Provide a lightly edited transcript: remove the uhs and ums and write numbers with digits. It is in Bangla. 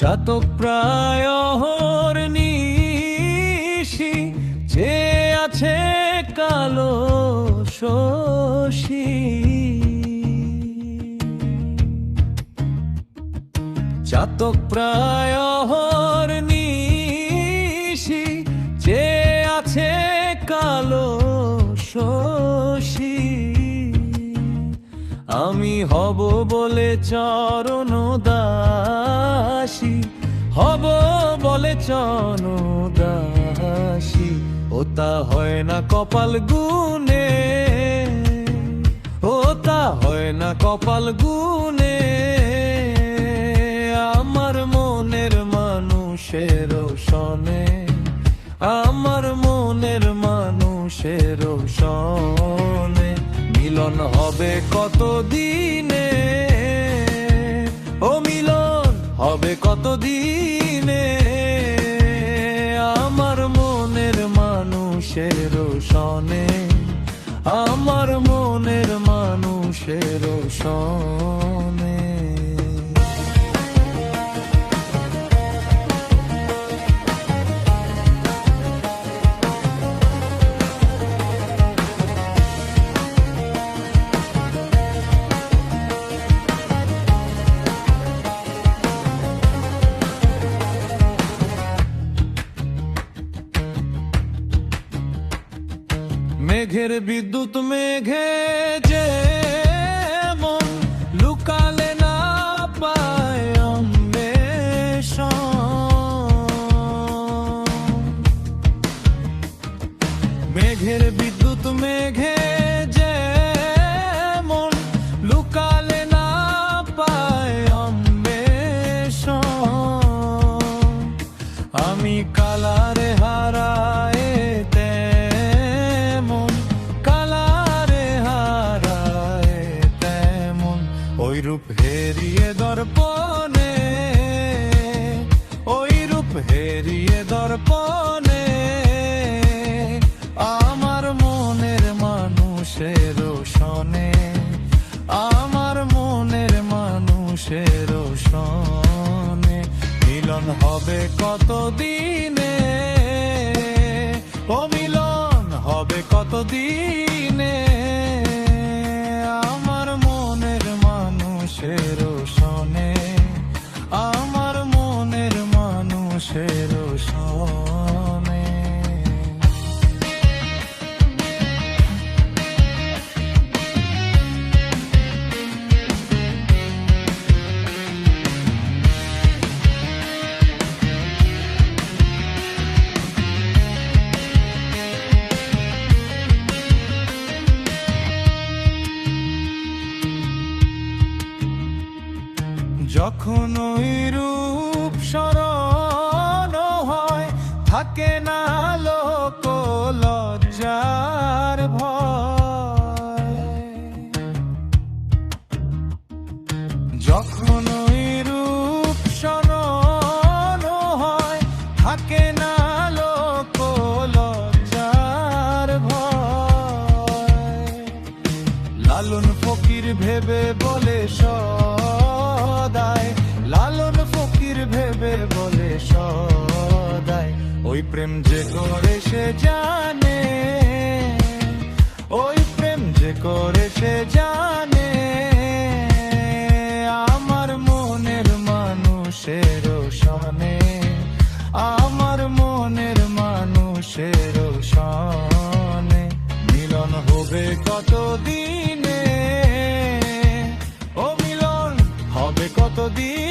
চাতক প্রায় অহর্নিশি চেয়ে আছে কালো শশী। চাতক প্রায় অহর্নিশি চেয়ে আছে কালো শশী। আমি হব বলে চরণ দাসী, হব বলে চরণ দাসী। ও তা হয় না কপাল গুনে, ও তা হয় না কপাল গুনে। আমার মনের মানুষের সনে, আমার মনের মানুষের সনে মিলন হবে কত দিনে, ও মিলন হবে কত দিনে। আমার মনের মানুষের সনে, আমার মনের মানুষের সনে। মেঘের বিদ্যুৎ মেঘে যেমন লুকালে না পায় অন্বেষণ। মেঘের বিদ্যুৎ মেঘে যেমন লুকালে না পায় অন্বেষণ। আমি কালারে হারায় ওই রূপ হেরিয়ে দর্পণে, ওই রূপ হেরিয়ে দর্পণে। আমার মনের মানুষের সনে, আমার মনের মানুষের সনে মিলন হবে কত দিনে, ও মিলন হবে কত দিনে। আমার মনের মানুষের সনে, আমার মনের মানুষের সনে। যখন ওই রূপ স্মরণ হয় থাকে না লোক লজ্জার ভয়। যখন ওই রূপ স্মরণ হয় থাকে না লোক লজ্জার ভয়। লালন ফকির ভেবে বলে সদাই, লালন ফকির ভেবে বলে সদাই। ওই প্রেম যে করে সে জানে, ওই প্রেম যে করে সে জানে। আমার মনের মানুষের সনে, আমার মনের মানুষের সনে মিলন হবে কত দিনে, ও মিলন হবে কত দিন।